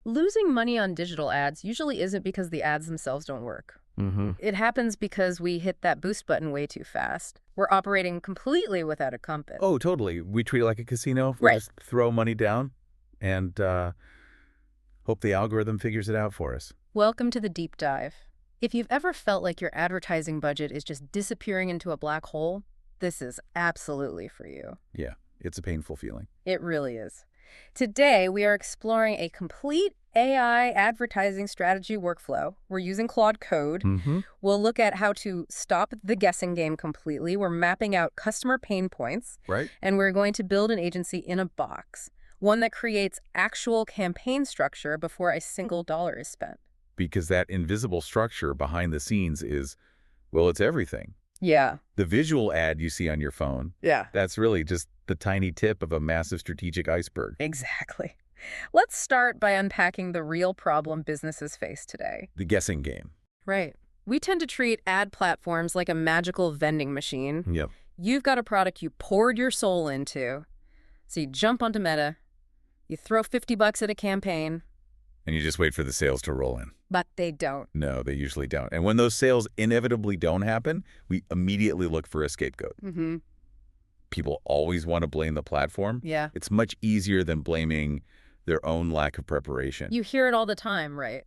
Losing money on digital ads usually isn't because the ads themselves don't work. It happens because we hit that boost button way too fast. We're operating completely without a compass. Oh, totally. We treat it like a casino. We Right. just throw money down and hope the algorithm figures it out for us. Welcome to the deep dive. If you've ever felt like your advertising budget is just disappearing into a black hole, this is absolutely for you. Yeah, it's a painful feeling. It really is. Today, we are exploring a complete AI advertising strategy workflow. We're using Claude Code. We'll look at how to stop the guessing game completely. We're mapping out customer pain points. Right. And we're going to build an agency in a box, one that creates actual campaign structure before a single dollar is spent. Because that invisible structure behind the scenes is, well, it's everything. Yeah. The visual ad you see on your phone, that's really just the tiny tip of a massive strategic iceberg. Exactly. Let's start by unpacking the real problem businesses face today. The guessing game. Right. We tend to treat ad platforms like a magical vending machine. Yep. You've got a product you poured your soul into. So you jump onto Meta, you throw $50 at a campaign. And you just wait for the sales to roll in. But they don't. No, they usually don't. And when those sales inevitably don't happen, we immediately look for a scapegoat. People always want to blame the platform. Yeah. It's much easier than blaming their own lack of preparation. You hear it all the time, right?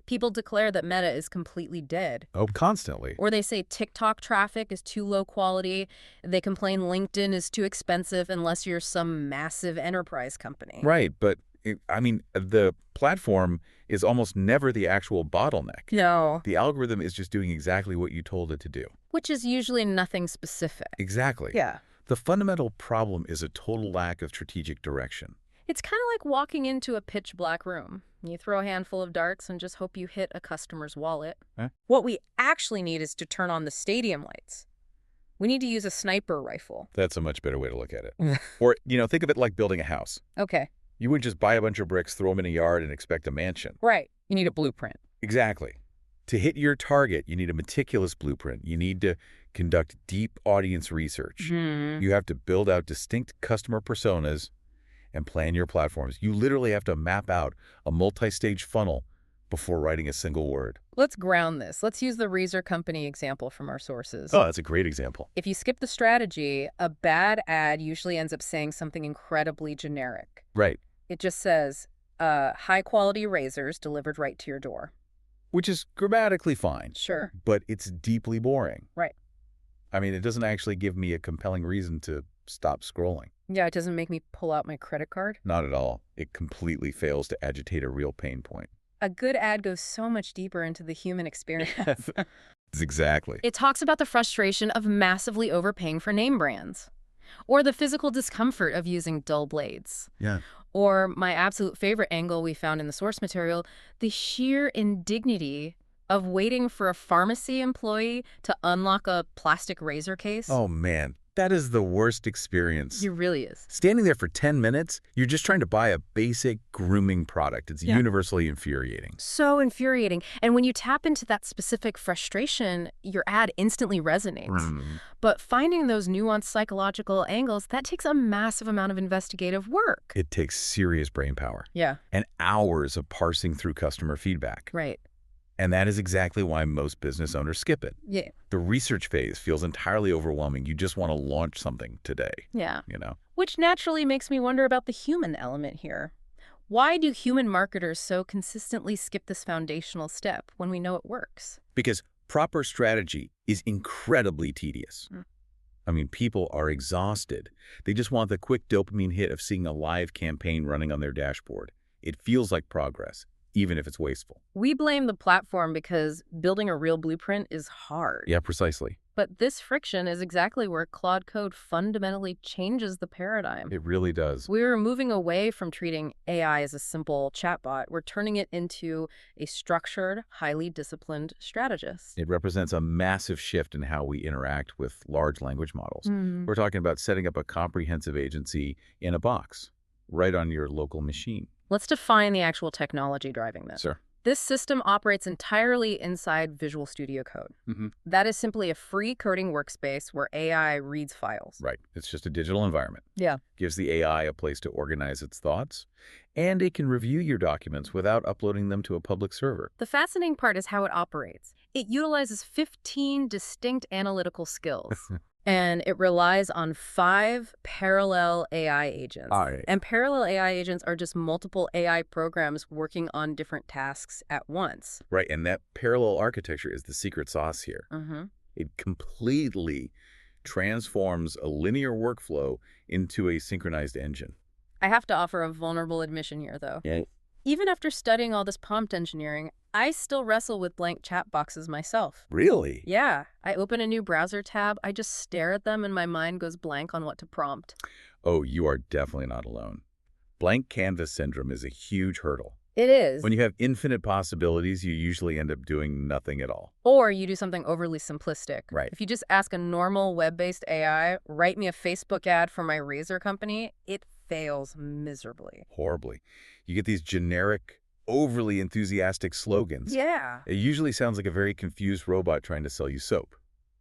People declare that Meta is completely dead. Oh, constantly. Or they say TikTok traffic is too low quality. They complain LinkedIn is too expensive unless you're some massive enterprise company. Right, but the platform is almost never the actual bottleneck. No. The algorithm is just doing exactly what you told it to do. Which is usually nothing specific. Exactly. Yeah. The fundamental problem is a total lack of strategic direction. It's kind of like walking into a pitch black room. You throw a handful of darts and just hope you hit a customer's wallet. What we actually need is to turn on the stadium lights. We need to use a sniper rifle. That's a much better way to look at it. Or, think of it like building a house. Okay. You wouldn't just buy a bunch of bricks, throw them in a yard, and expect a mansion. Right. You need a blueprint. Exactly. To hit your target, you need a meticulous blueprint. You need to conduct deep audience research. You have to build out distinct customer personas and plan your platforms. You literally have to map out a multi-stage funnel before writing a single word. Let's ground this. Let's use the Razor Company example from our sources. Oh, that's a great example. If you skip the strategy, a bad ad usually ends up saying something incredibly generic. Right. It just says, high-quality razors delivered right to your door. Which is grammatically fine. Sure. But it's deeply boring. Right. It doesn't actually give me a compelling reason to stop scrolling. Yeah, it doesn't make me pull out my credit card. Not at all. It completely fails to agitate a real pain point. A good ad goes so much deeper into the human experience. Exactly. It talks about the frustration of massively overpaying for name brands, or the physical discomfort of using dull blades. Yeah. Or my absolute favorite angle we found in the source material, the sheer indignity of waiting for a pharmacy employee to unlock a plastic razor case. Oh, man. That is the worst experience. It really is. Standing there for 10 minutes, you're just trying to buy a basic grooming product. It's universally infuriating. So infuriating. And when you tap into that specific frustration, your ad instantly resonates. But finding those nuanced psychological angles, that takes a massive amount of investigative work. It takes serious brain power. Yeah. And hours of parsing through customer feedback. Right. And that is exactly why most business owners skip it. Yeah. The research phase feels entirely overwhelming. You just want to launch something today. Yeah. Which naturally makes me wonder about the human element here. Why do human marketers so consistently skip this foundational step when we know it works? Because proper strategy is incredibly tedious. People are exhausted. They just want the quick dopamine hit of seeing a live campaign running on their dashboard. It feels like progress, even if it's wasteful. We blame the platform because building a real blueprint is hard. Yeah, precisely. But this friction is exactly where Claude Code fundamentally changes the paradigm. It really does. We're moving away from treating AI as a simple chatbot. We're turning it into a structured, highly disciplined strategist. It represents a massive shift in how we interact with large language models. We're talking about setting up a comprehensive agency in a box, right on your local machine. Let's define the actual technology driving this. Sure. This system operates entirely inside Visual Studio Code. That is simply a free coding workspace where AI reads files. Right. It's just a digital environment. Yeah. Gives the AI a place to organize its thoughts, and it can review your documents without uploading them to a public server. The fascinating part is how it operates. It utilizes 15 distinct analytical skills. And it relies on 5 parallel AI agents. All right. And parallel AI agents are just multiple AI programs working on different tasks at once. Right, and that parallel architecture is the secret sauce here. It completely transforms a linear workflow into a synchronized engine. I have to offer a vulnerable admission here, though. Yeah. Even after studying all this prompt engineering, I still wrestle with blank chat boxes myself. Really? Yeah. I open a new browser tab, I just stare at them and my mind goes blank on what to prompt. Oh, you are definitely not alone. Blank canvas syndrome is a huge hurdle. It is. When you have infinite possibilities, you usually end up doing nothing at all. Or you do something overly simplistic. Right. If you just ask a normal web-based AI, write me a Facebook ad for my razor company, it fails miserably. Horribly. You get these generic, overly enthusiastic slogans. Yeah. It usually sounds like a very confused robot trying to sell you soap.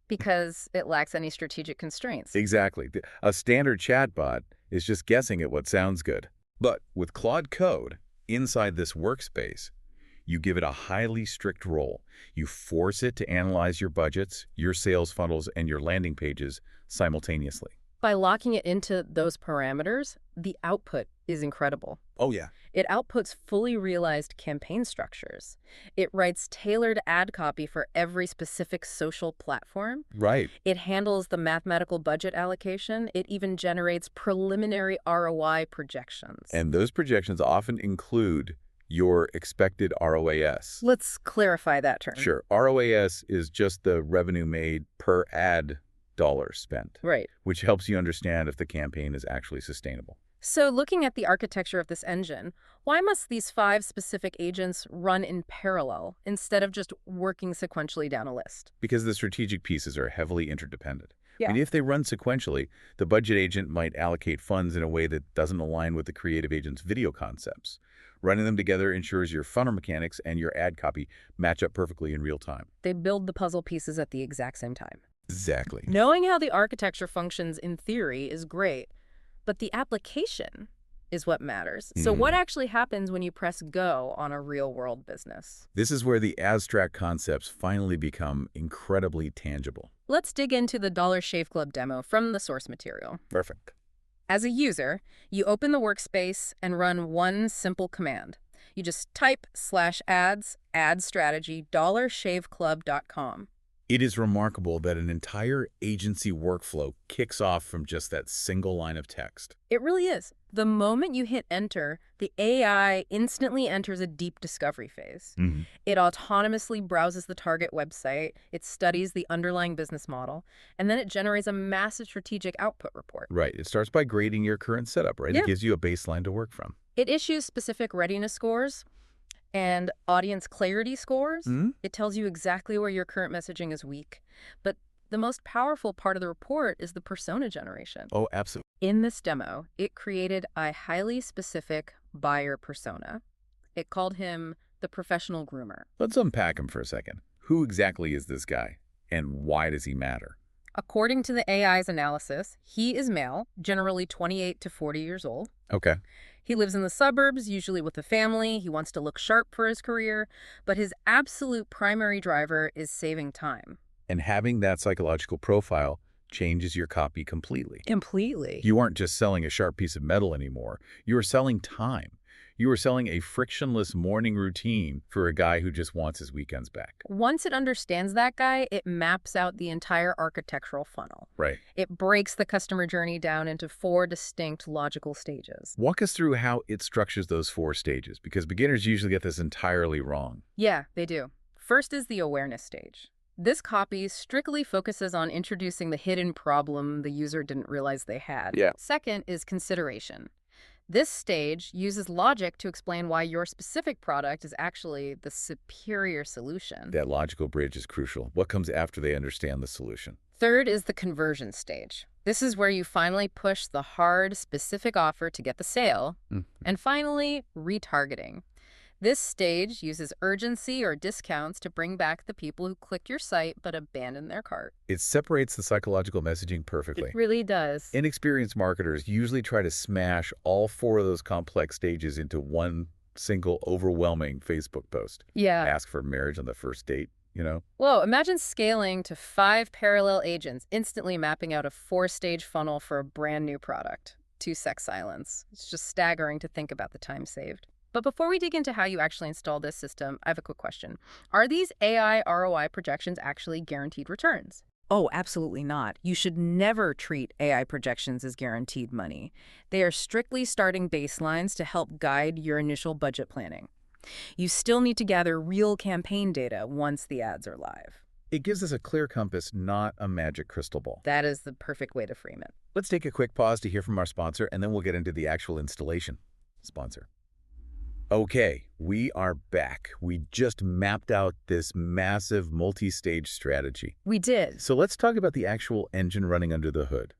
Because it lacks any strategic constraints. Exactly. A standard chatbot is just guessing at what sounds good. But with Claude Code, inside this workspace, you give it a highly strict role. You force it to analyze your budgets, your sales funnels, and your landing pages simultaneously. By locking it into those parameters, the output is incredible. Oh, yeah. It outputs fully realized campaign structures. It writes tailored ad copy for every specific social platform. Right. It handles the mathematical budget allocation. It even generates preliminary ROI projections. And those projections often include your expected ROAS. Let's clarify that term. Sure. ROAS is just the revenue made per ad dollar spent. Right. Which helps you understand if the campaign is actually sustainable. So looking at the architecture of this engine, why must these 5 specific agents run in parallel instead of just working sequentially down a list? Because the strategic pieces are heavily interdependent. Yeah. I mean, if they run sequentially, the budget agent might allocate funds in a way that doesn't align with the creative agent's video concepts. Running them together ensures your funnel mechanics and your ad copy match up perfectly in real time. They build the puzzle pieces at the exact same time. Exactly. Knowing how the architecture functions in theory is great, but the application is what matters. So what actually happens when you press go on a real-world business? This is where the abstract concepts finally become incredibly tangible. Let's dig into the Dollar Shave Club demo from the source material. Perfect. As a user, you open the workspace and run one simple command. You just type /ads, ad strategy, dollarshaveclub.com. It is remarkable that an entire agency workflow kicks off from just that single line of text. It really is. The moment you hit enter, the AI instantly enters a deep discovery phase. It autonomously browses the target website, it studies the underlying business model, and then it generates a massive strategic output report. Right. It starts by grading your current setup, right? Yeah. It gives you a baseline to work from. It issues specific readiness scores and audience clarity scores. It tells you exactly where your current messaging is weak. But the most powerful part of the report is the persona generation. Oh, absolutely. In this demo, it created a highly specific buyer persona. It called him the professional groomer. Let's unpack him for a second. Who exactly is this guy, and why does he matter? According to the AI's analysis, he is male, generally 28 to 40 years old. Okay. He lives in the suburbs, usually with a family. He wants to look sharp for his career, but his absolute primary driver is saving time. And having that psychological profile changes your copy completely. Completely. You aren't just selling a sharp piece of metal anymore. You are selling time. You are selling a frictionless morning routine for a guy who just wants his weekends back. Once it understands that guy, it maps out the entire architectural funnel. Right. It breaks the customer journey down into 4 distinct logical stages. Walk us through how it structures those 4 stages, because beginners usually get this entirely wrong. Yeah, they do. First is the awareness stage. This copy strictly focuses on introducing the hidden problem the user didn't realize they had. Yeah. Second is consideration. This stage uses logic to explain why your specific product is actually the superior solution. That logical bridge is crucial. What comes after they understand the solution? Third is the conversion stage. This is where you finally push the hard, specific offer to get the sale. And finally, retargeting. This stage uses urgency or discounts to bring back the people who clicked your site but abandoned their cart. It separates the psychological messaging perfectly. It really does. Inexperienced marketers usually try to smash all four of those complex stages into one single overwhelming Facebook post. Yeah. Ask for marriage on the first date, you know? Whoa, imagine scaling to 5 parallel agents, instantly mapping out a 4-stage funnel for a brand new product. 2 sex islands. It's just staggering to think about the time saved. But before we dig into how you actually install this system, I have a quick question. Are these AI ROI projections actually guaranteed returns? Oh, absolutely not. You should never treat AI projections as guaranteed money. They are strictly starting baselines to help guide your initial budget planning. You still need to gather real campaign data once the ads are live. It gives us a clear compass, not a magic crystal ball. That is the perfect way to frame it. Let's take a quick pause to hear from our sponsor, and then we'll get into the actual installation. Sponsor. Okay, we are back. We just mapped out this massive multi-stage strategy. We did. So let's talk about the actual engine running under the hood.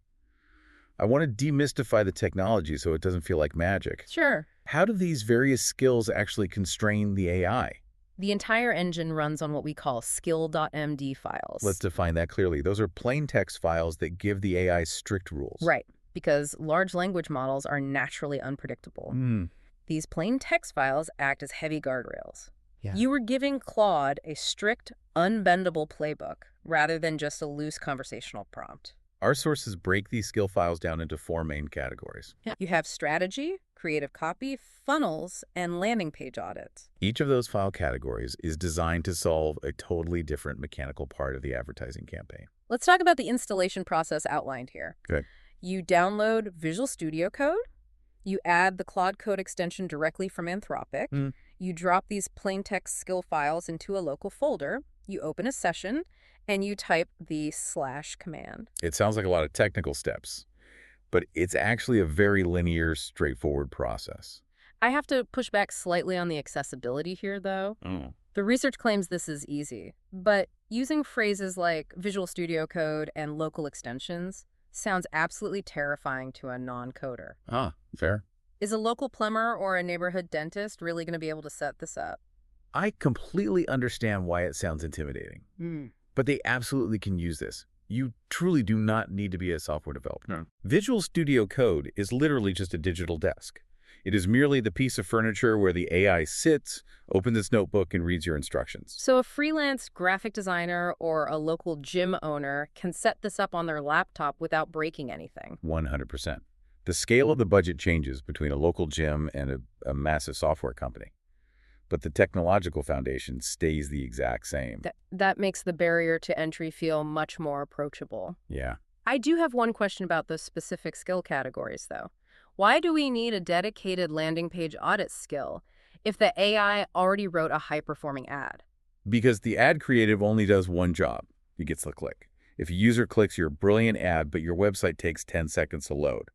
I want to demystify the technology so it doesn't feel like magic. Sure. How do these various skills actually constrain the AI? The entire engine runs on what we call skill.md files. Let's define that clearly. Those are plain text files that give the AI strict rules. Right, because large language models are naturally unpredictable. These plain text files act as heavy guardrails. Yeah. You were giving Claude a strict, unbendable playbook rather than just a loose conversational prompt. Our sources break these skill files down into 4 main categories. You have strategy, creative copy, funnels, and landing page audits. Each of those file categories is designed to solve a totally different mechanical part of the advertising campaign. Let's talk about the installation process outlined here. Good. You download Visual Studio Code. You add the Claude Code extension directly from Anthropic. You drop these plain text skill files into a local folder. You open a session, and you type the / command. It sounds like a lot of technical steps, but it's actually a very linear, straightforward process. I have to push back slightly on the accessibility here, though. The research claims this is easy, but using phrases like Visual Studio Code and local extensions sounds absolutely terrifying to a non-coder. Fair. Is a local plumber or a neighborhood dentist really going to be able to set this up? I completely understand why it sounds intimidating, but they absolutely can use this. You truly do not need to be a software developer. No. Visual Studio Code is literally just a digital desk. It is merely the piece of furniture where the AI sits, opens its notebook, and reads your instructions. So a freelance graphic designer or a local gym owner can set this up on their laptop without breaking anything. 100%. The scale of the budget changes between a local gym and a massive software company, but the technological foundation stays the exact same. That makes the barrier to entry feel much more approachable. Yeah. I do have one question about those specific skill categories, though. Why do we need a dedicated landing page audit skill if the AI already wrote a high-performing ad? Because the ad creative only does one job. It gets the click. If a user clicks your brilliant ad, but your website takes 10 seconds to load,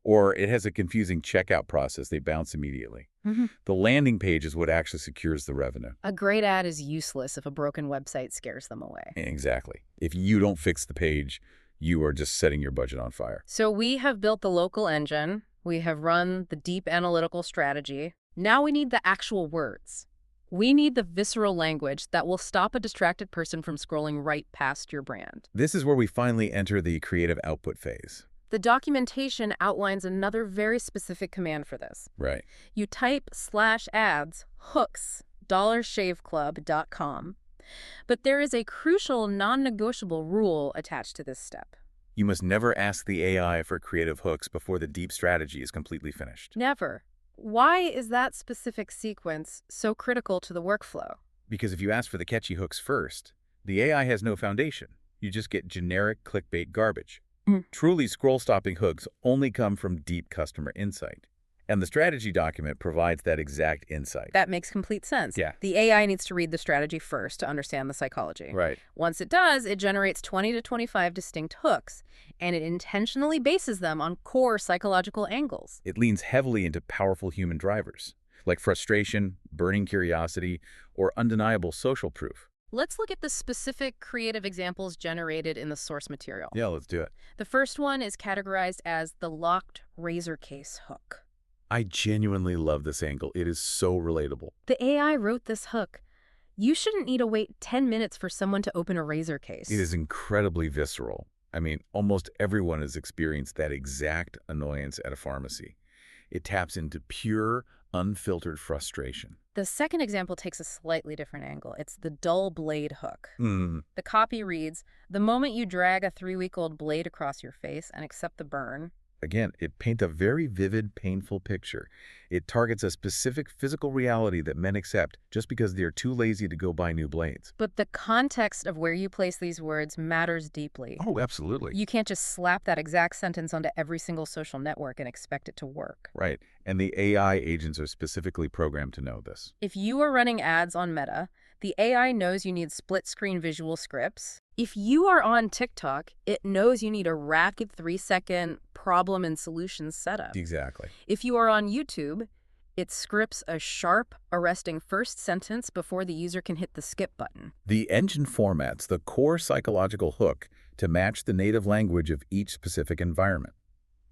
or it has a confusing checkout process, they bounce immediately. The landing page is what actually secures the revenue. A great ad is useless if a broken website scares them away. Exactly. If you don't fix the page, you are just setting your budget on fire. So we have built the local engine. We have run the deep analytical strategy. Now we need the actual words. We need the visceral language that will stop a distracted person from scrolling right past your brand. This is where we finally enter the creative output phase. The documentation outlines another very specific command for this. Right. You type /ads hooks $shaveclub.com. But there is a crucial non-negotiable rule attached to this step. You must never ask the AI for creative hooks before the deep strategy is completely finished. Never. Why is that specific sequence so critical to the workflow? Because if you ask for the catchy hooks first, the AI has no foundation. You just get generic clickbait garbage. Truly scroll-stopping hooks only come from deep customer insight. And the strategy document provides that exact insight. That makes complete sense. Yeah. The AI needs to read the strategy first to understand the psychology. Right. Once it does, it generates 20 to 25 distinct hooks, and it intentionally bases them on core psychological angles. It leans heavily into powerful human drivers, like frustration, burning curiosity, or undeniable social proof. Let's look at the specific creative examples generated in the source material. Yeah, let's do it. The first one is categorized as the locked razor case hook. I genuinely love this angle. It is so relatable. The AI wrote this hook. You shouldn't need to wait 10 minutes for someone to open a razor It case. is incredibly visceral. I mean, almost everyone has experienced that exact annoyance at a pharmacy. It taps into pure, unfiltered frustration. The second example takes a slightly different angle. It's the dull blade hook. Mm. The copy reads, "The moment you drag a 3-week-old blade across your face and accept the burn." Again, it paints a very vivid, painful picture. It targets a specific physical reality that men accept just because they're too lazy to go buy new blades. But the context of where you place these words matters deeply. Oh, absolutely. You can't just slap that exact sentence onto every single social network and expect it to work. Right. And the AI agents are specifically programmed to know this. If you are running ads on Meta, the AI knows you need split-screen visual scripts. If you are on TikTok, it knows you need a rapid 3-second problem and solutions setup. Exactly. If you are on YouTube, it scripts a sharp, arresting first sentence before the user can hit the skip button. The engine formats the core psychological hook to match the native language of each specific environment.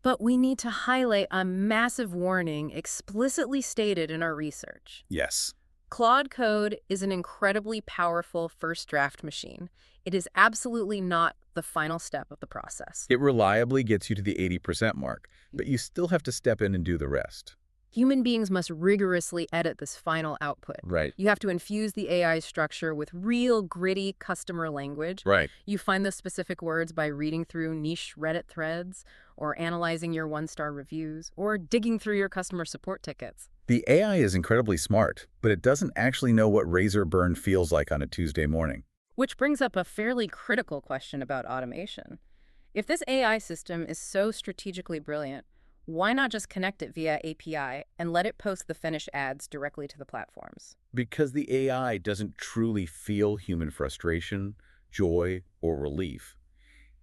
But we need to highlight a massive warning explicitly stated in our research. Yes. Claude Code is an incredibly powerful first draft machine. It is absolutely not the final step of the process. It reliably gets you to the 80% mark, but you still have to step in and do the rest. Human beings must rigorously edit this final output. Right. You have to infuse the AI structure with real, gritty customer language. Right. You find the specific words by reading through niche Reddit threads, or analyzing your 1-star reviews, or digging through your customer support tickets. The AI is incredibly smart, but it doesn't actually know what razor burn feels like on a Tuesday morning. Which brings up a fairly critical question about automation. If this AI system is so strategically brilliant, why not just connect it via API and let it post the finished ads directly to the platforms? Because the AI doesn't truly feel human frustration, joy, or relief.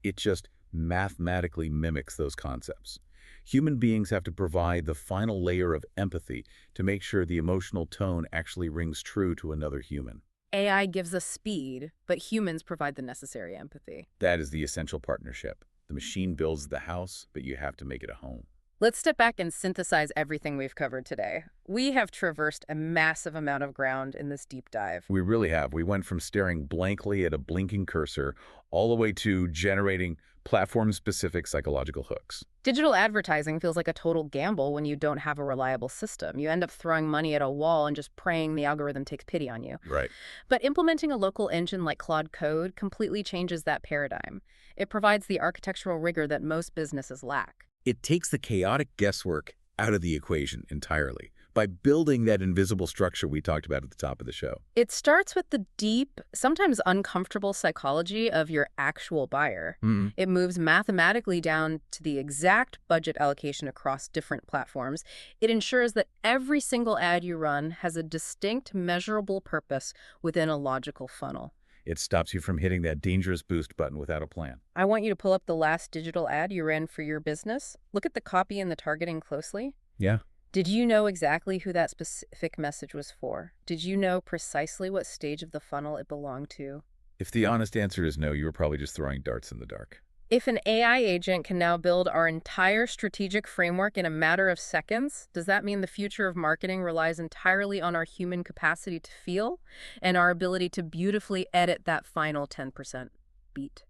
It just mathematically mimics those concepts. Human beings have to provide the final layer of empathy to make sure the emotional tone actually rings true to another human. AI gives us speed, but humans provide the necessary empathy. That is the essential partnership. The machine builds the house, but you have to make it a home. Let's step back and synthesize everything we've covered today. We have traversed a massive amount of ground in this deep dive. We really have. We went from staring blankly at a blinking cursor all the way to generating platform-specific psychological hooks. Digital advertising feels like a total gamble when you don't have a reliable system. You end up throwing money at a wall and just praying the algorithm takes pity on you. Right. But implementing a local engine like Claude Code completely changes that paradigm. It provides the architectural rigor that most businesses lack. It takes the chaotic guesswork out of the equation entirely by building that invisible structure we talked about at the top of the show. It starts with the deep, sometimes uncomfortable psychology of your actual buyer. It moves mathematically down to the exact budget allocation across different platforms. It ensures that every single ad you run has a distinct, measurable purpose within a logical funnel. It stops you from hitting that dangerous boost button without a plan. I want you to pull up the last digital ad you ran for your business. Look at the copy and the targeting closely. Yeah. Did you know exactly who that specific message was for? Did you know precisely what stage of the funnel it belonged to? If the honest answer is no, you were probably just throwing darts in the dark. If an AI agent can now build our entire strategic framework in a matter of seconds, does that mean the future of marketing relies entirely on our human capacity to feel and our ability to beautifully edit that final 10% beat?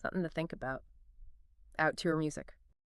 Something to think about. Out to your music.